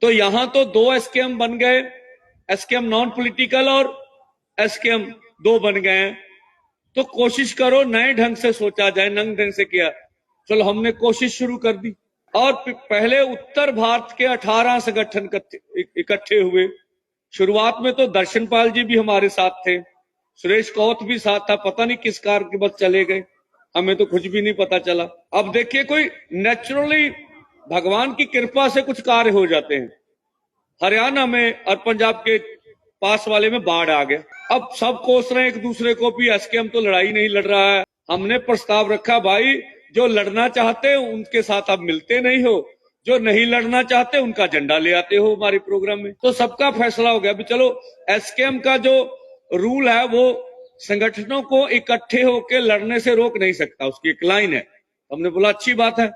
तो यहां तो दो एसकेएम बन गए, एसकेएम नॉन पॉलिटिकल और एसकेएम दो बन गए हैं। तो कोशिश करो नए ढंग से सोचा जाए, नए ढंग से किया। चलो हमने कोशिश शुरू कर दी। और पहले उत्तर भारत के 18 संगठन इकट्ठे हुए। शुरुआत में तो दर्शनपाल जी भी हमारे साथ थे, सुरेश कौथ भी साथ था, पता नहीं किस कार के बस चले गए, हमें तो कुछ भी नहीं पता चला। अब देखिए, कोई नेचुरली भगवान की कृपा से कुछ कार्य हो जाते हैं। हरियाणा में और पंजाब के पास वाले में बाढ़ आ गया। अब सब कोस रहे हैं एक दूसरे को भी, एसकेएम तो लड़ाई नहीं लड़ रहा है। हमने प्रस्ताव रखा, भाई जो लड़ना चाहते हैं उनके साथ आप मिलते नहीं हो, जो नहीं लड़ना चाहते उनका झंडा ले आते हो हमारे प्रोग्राम में। तो सबका फैसला हो गया भी चलो एसकेएम का जो रूल है वो संगठनों को इकट्ठे होकर लड़ने से रोक नहीं सकता, उसकी एक लाइन है। हमने बोला अच्छी बात है।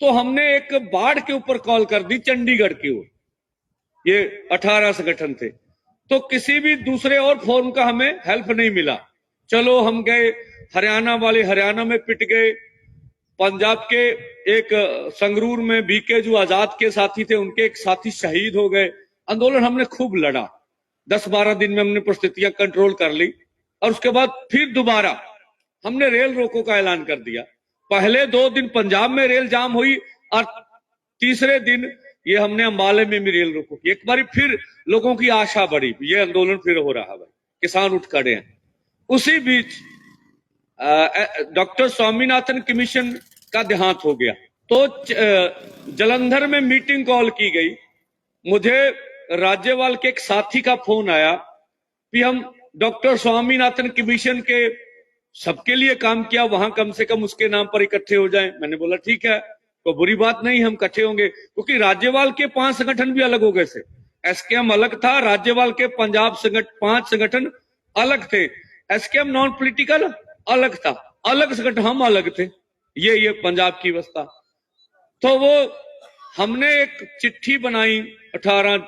तो हमने एक बाढ़ के ऊपर कॉल कर दी चंडीगढ़ की ओर, ये 18 संगठन थे। तो किसी भी दूसरे और फोरम का हमें हेल्प नहीं मिला। चलो हम गए, हरियाणा वाले हरियाणा में पिट गए, पंजाब के एक संगरूर में बीके जो आजाद के साथी थे उनके एक साथी शहीद हो गए। आंदोलन हमने खूब लड़ा, 10-12 दिन में हमने परिस्थितियां कंट्रोल कर ली। और उसके बाद फिर दोबारा हमने रेल रोको का ऐलान कर दिया। पहले 2 दिन पंजाब में रेल जाम हुई और तीसरे दिन ये हमने अंबाले में भी रेल रोको की। एक बार फिर लोगों की आशा बढ़ी, ये आंदोलन फिर हो रहा है, भाई किसान उठ खड़े हैं। उसी बीच डॉक्टर स्वामीनाथन कमीशन का देहांत हो गया। तो जालंधर में मीटिंग कॉल की गई। मुझे राज्यपाल के एक साथी का फोन आया कि हम डॉक्टर स्वामीनाथन कमीशन के सबके लिए काम किया, वहां कम से कम उसके नाम पर इकट्ठे हो जाएं। मैंने बोला ठीक है, तो बुरी बात नहीं, हम इकट्ठे होंगे। क्योंकि राज्यपाल के 5 संगठन भी अलग हो गए थे। एसकेएम अलग था, राज्यपाल के पंजाब 5 संगठन अलग थे, एसकेएम नॉन पॉलिटिकल अलग था, अलग संगठन, हम अलग थे। ये पंजाब की अवस्था। तो वो हमने एक चिट्ठी बनाई 18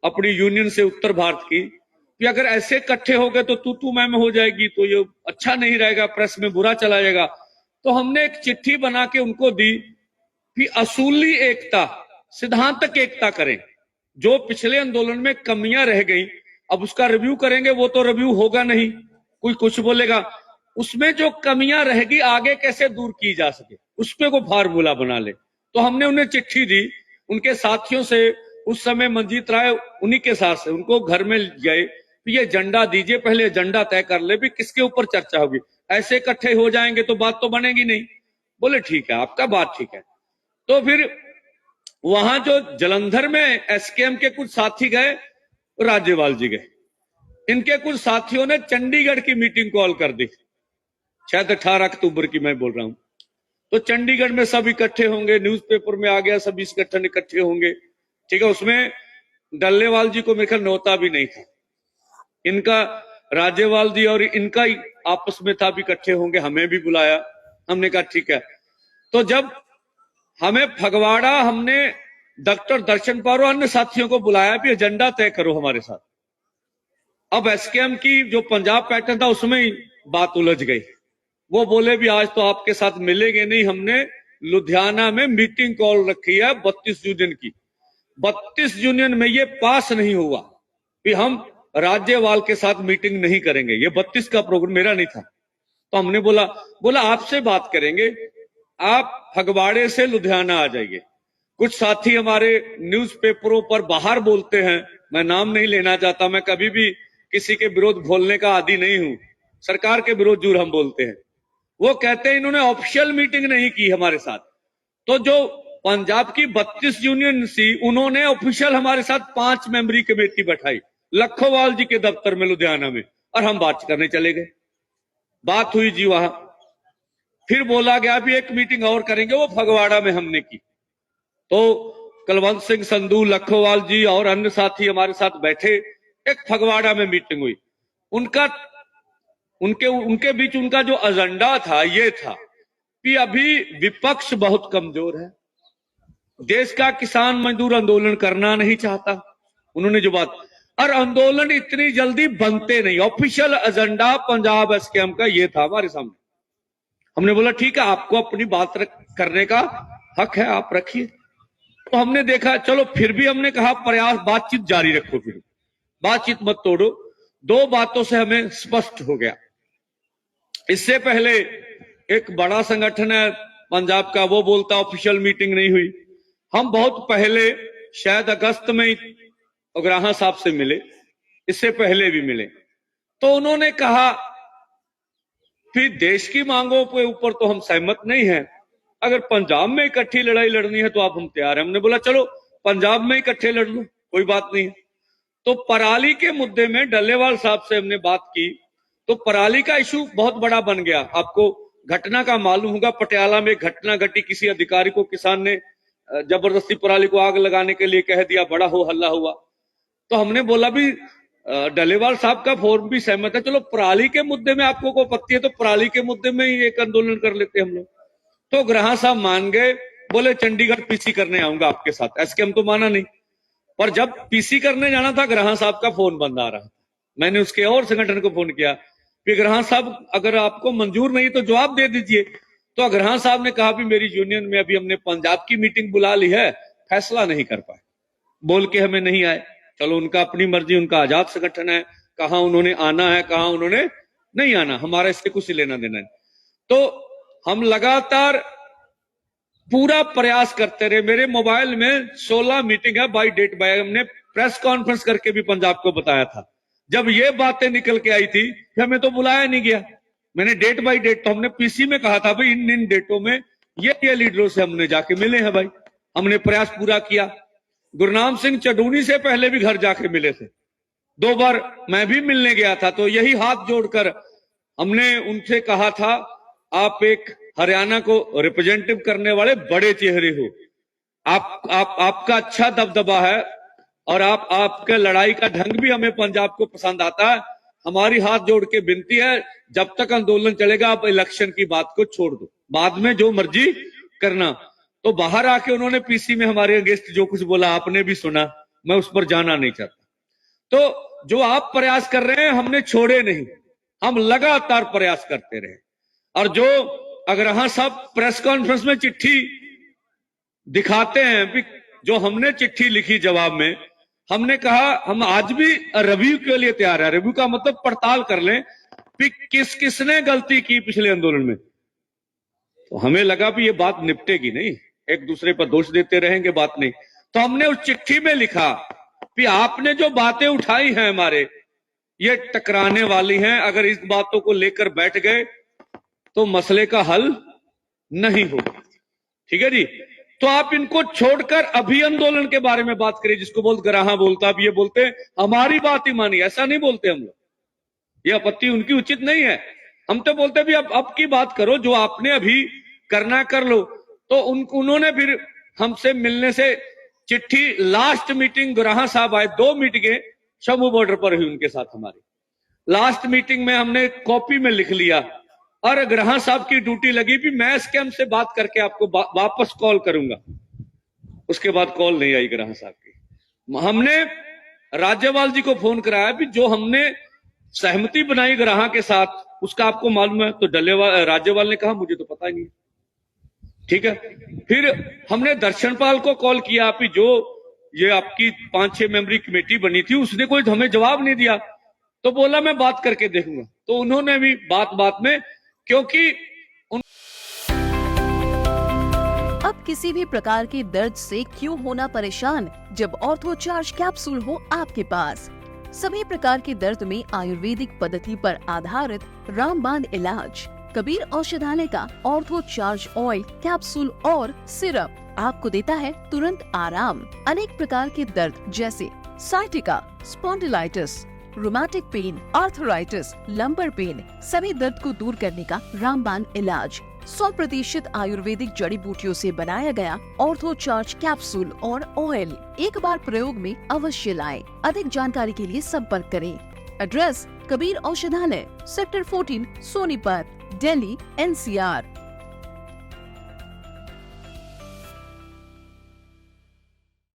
अपनी यूनियन से उत्तर भारत की कि अगर ऐसे इकट्ठे हो गए तो तू मैं हो जाएगी, तो ये अच्छा नहीं रहेगा, प्रेस में बुरा चला जाएगा। तो हमने एक चिट्ठी बना के उनको दी कि असूली एकता, सिद्धांतक एकता करें। जो पिछले आंदोलन में कमियां रह गई अब उसका रिव्यू करेंगे, वो तो रिव्यू होगा नहीं, कोई कुछ बोलेगा। उसमें जो कमियां रहेगी आगे कैसे दूर की जा सके, उसमें को फार्मूला बना ले। तो हमने उन्हें चिट्ठी दी, उनके साथियों से, उस समय मंजीत राय उन्हीं के साथ से, उनको घर में गए, ये एजेंडा दीजिए, पहले एजेंडा तय कर ले भी किसके ऊपर चर्चा होगी, ऐसे इकट्ठे हो जाएंगे तो बात तो बनेगी नहीं। बोले ठीक है, आपका बात ठीक है। तो फिर वहां जो जालंधर में एसकेएम के कुछ साथी गए, राज्यपाल जी गए, इनके कुछ साथियों ने चंडीगढ़ की मीटिंग कॉल कर दी, शायद 18 अक्टूबर की मैं बोल रहा हूं। तो चंडीगढ़ में सब इकट्ठे होंगे, न्यूज़पेपर में आ गया सभी संगठन इकट्ठे होंगे, ठीक है। उसमें डल्लेवाल जी को मेरे ख्याल न्योता भी नहीं था, इनका राज्यपाल जी और इनका ही आपस में था भी इकट्ठे होंगे, हमें भी बुलाया। हमने कहा ठीक है। तो जब हमें फगवाड़ा, हमने डॉक्टर दर्शनपाल और अन्य साथियों को बुलाया भी एजेंडा तय करो हमारे साथ। अब एसकेएम की जो पंजाब पैटर्न था उसमें ही बात उलझ गई। वो बोले भी आज तो आपके साथ मिलेंगे नहीं, हमने लुधियाना में मीटिंग कॉल रखी है 32 यूनियन की। 32 यूनियन में ये पास नहीं हुआ कि हम राज्यपाल के साथ मीटिंग नहीं करेंगे, ये 32 का प्रोग्राम मेरा नहीं था। तो हमने बोला आपसे बात करेंगे, आप फगवाड़े से लुधियाना आ जाइए। कुछ साथी हमारे न्यूज़पेपरों पर बाहर बोलते हैं, मैं नाम नहीं लेना चाहता, मैं कभी भी किसी के विरोध बोलने का आदी नहीं हूं, सरकार के विरोध जरूर हम बोलते हैं। वो कहते हैं इन्होंने ऑफिशियल मीटिंग नहीं की हमारे साथ। तो जो पंजाब की 32 यूनियन थी उन्होंने ऑफिशियल हमारे साथ 5 मेंबरी कमेटी बैठाई लखोवाल जी के दफ्तर में लुधियाना में, और हम बात करने चले गए। बात हुई जी वहां, फिर बोला गया भी एक मीटिंग और करेंगे, वो फगवाड़ा में हमने की। तो कुलवंत सिंह संधू, लखोवाल जी और अन्य साथी हमारे साथ बैठे, एक फगवाड़ा में मीटिंग हुई। उनके बीच उनका जो एजेंडा था ये था कि अभी विपक्ष बहुत कमजोर है, देश का किसान मजदूर आंदोलन करना नहीं चाहता, उन्होंने जो बात, और आंदोलन इतनी जल्दी बनते नहीं। ऑफिशियल एजेंडा पंजाब एसकेएम का ये था हमारे सामने। हमने बोला ठीक है, आपको अपनी बात करने का हक है, आप रखिए। तो हमने देखा, चलो फिर भी हमने कहा प्रयास, बातचीत जारी रखो, फिर बातचीत मत तोड़ो। दो बातों से हमें स्पष्ट हो गया। इससे पहले एक बड़ा संगठन है पंजाब का, वो बोलता ऑफिशियल मीटिंग नहीं हुई। हम बहुत पहले, शायद अगस्त में उग्राहा साहब से मिले, इससे पहले भी मिले, तो उन्होंने कहा फिर देश की मांगों के ऊपर तो हम सहमत नहीं हैं, अगर पंजाब में इकट्ठी लड़ाई लड़नी है तो आप, हम तैयार हैं। हमने बोला चलो पंजाब में इकट्ठे लड़ लो, कोई बात नहीं है। तो पराली के मुद्दे में डल्लेवाल साहब से हमने बात की, तो पराली का इशू बहुत बड़ा बन गया। आपको घटना का मालूम होगा, पटियाला में घटना घटी, किसी अधिकारी को किसान ने जबरदस्ती पराली को आग लगाने के लिए कह दिया, बड़ा हो हल्ला हुआ। तो हमने बोला भी डल्लेवाल साहब का फोरम भी सहमत है, चलो पराली के मुद्दे में आपको कोई आपत्ति है तो पराली के मुद्दे में ही एक आंदोलन कर लेते हम लोग। तो उग्राहा साहब मान गए, बोले चंडीगढ़ पीसी करने आऊंगा आपके साथ। ऐसे हम तो माना नहीं, पर जब पीसी करने जाना था उग्राहा साहब का फोन बंद आ रहा था। मैंने उसके और संगठन को फोन किया कि उग्राहा साहब अगर आपको मंजूर नहीं तो जवाब दे दीजिए। तो उग्राहा साहब ने कहा भी मेरी यूनियन में अभी हमने पंजाब की मीटिंग बुला ली है, फैसला नहीं कर पाए, बोल के हमें नहीं आए। चलो उनका अपनी मर्जी, उनका आजाद संगठन है, कहां उन्होंने आना है कहां उन्होंने नहीं आना, हमारा इससे कुछ लेना देना नहीं। तो हम लगातार पूरा प्रयास करते रहे। मेरे मोबाइल में 16 मीटिंग है बाई डेट बाय, हमने प्रेस कॉन्फ्रेंस करके भी पंजाब को बताया था। जब ये बातें निकल के आई थी कि हमें तो बुलाया नहीं गया, मैंने डेट बाई डेट, तो हमने पीसी में कहा था भाई इन डेटों में ये लीडरों से हमने जाके मिले हैं भाई, हमने प्रयास पूरा किया। गुरनाम सिंह चडूनी से पहले भी घर जाके मिले थे, 2 बार मैं भी मिलने गया था। तो यही हाथ जोड़कर हमने उनसे कहा था, आप एक हरियाणा को रिप्रेजेंटेटिव करने वाले बड़े चेहरे हो, आपका अच्छा दबदबा है और आपका लड़ाई का ढंग भी हमें पंजाब को पसंद आता है। हमारी हाथ जोड़ के विनती है, जब तक आंदोलन चलेगा आप इलेक्शन की बात को छोड़ दो, बाद में जो मर्जी करना। तो बाहर आके उन्होंने पीसी में हमारे अगेंस्ट जो कुछ बोला आपने भी सुना, मैं उस पर जाना नहीं चाहता। तो जो आप प्रयास कर रहे हैं हमने छोड़े नहीं, हम लगातार प्रयास करते रहे। और जो उग्राहा साहब प्रेस कॉन्फ्रेंस में चिट्ठी दिखाते हैं, जो हमने चिट्ठी लिखी जवाब में, हमने कहा हम आज भी रिव्यू के लिए तैयार है। रिव्यू का मतलब पड़ताल कर लें कि किसने गलती की पिछले आंदोलन में। तो हमें लगा भी ये बात निपटेगी नहीं, एक दूसरे पर दोष देते रहेंगे, बात नहीं। तो हमने उस चिट्ठी में लिखा कि आपने जो बातें उठाई हैं हमारे, ये टकराने वाली हैं, अगर इस बातों को लेकर बैठ गए तो मसले का हल नहीं होगा। ठीक है जी, तो आप इनको छोड़कर अभी आंदोलन के बारे में बात करें, जिसको उग्राहा बोलता, अब ये बोलते हमारी बात ही मानी, ऐसा नहीं बोलते हम लोग, ये आपत्ति उनकी उचित नहीं है। हम तो बोलते भी अब की बात करो, जो आपने अभी करना कर लो। तो उन्होंने फिर हमसे मिलने से चिट्ठी, लास्ट मीटिंग उग्राहा साहब आए, 2 मीटिंगें शंभू बॉर्डर पर हुई उनके साथ हमारी। लास्ट मीटिंग में हमने कॉपी में लिख लिया और उग्राहा साहब की ड्यूटी लगी भी मैं स्कैम से बात करके आपको वापस कॉल करूंगा। उसके बाद कॉल नहीं आई उग्राहा साहब की। हमने राज्यपाल जी को फोन कराया भी जो हमने सहमति बनाई उग्राहा के साथ उसका आपको मालूम है। तो राज्यपाल ने कहा मुझे तो पता ही नहीं। ठीक है, फिर हमने दर्शनपाल को कॉल किया कि जो ये आपकी 5-6 मेंबरी कमेटी बनी थी उसने कोई हमें जवाब नहीं दिया। तो बोला मैं बात करके देखूंगा। तो उन्होंने भी बात में, क्योंकि अब किसी भी प्रकार के दर्द से क्यों होना परेशान जब ऑर्थो चार्ज कैप्सूल हो आपके पास। सभी प्रकार के दर्द में आयुर्वेदिक पद्धति पर आधारित रामबाण इलाज। कबीर औषधालय का ऑर्थो चार्ज ऑयल, कैप्सूल और सिरप आपको देता है तुरंत आराम। अनेक प्रकार के दर्द जैसे sciatica, spondylitis, rheumatic pain, arthritis, lumbar pain, सभी दर्द को दूर करने का रामबाण इलाज 100% आयुर्वेदिक जड़ी बूटियों से बनाया गया ऑर्थो चार्ज कैप्सूल और ऑयल एक बार प्रयोग में अवश्य लाएं। अधिक जानकारी के लिए संपर्क करें। एड्रेस कबीर औषधालय, सेक्टर 14, सोनीपत, दिल्ली, NCR।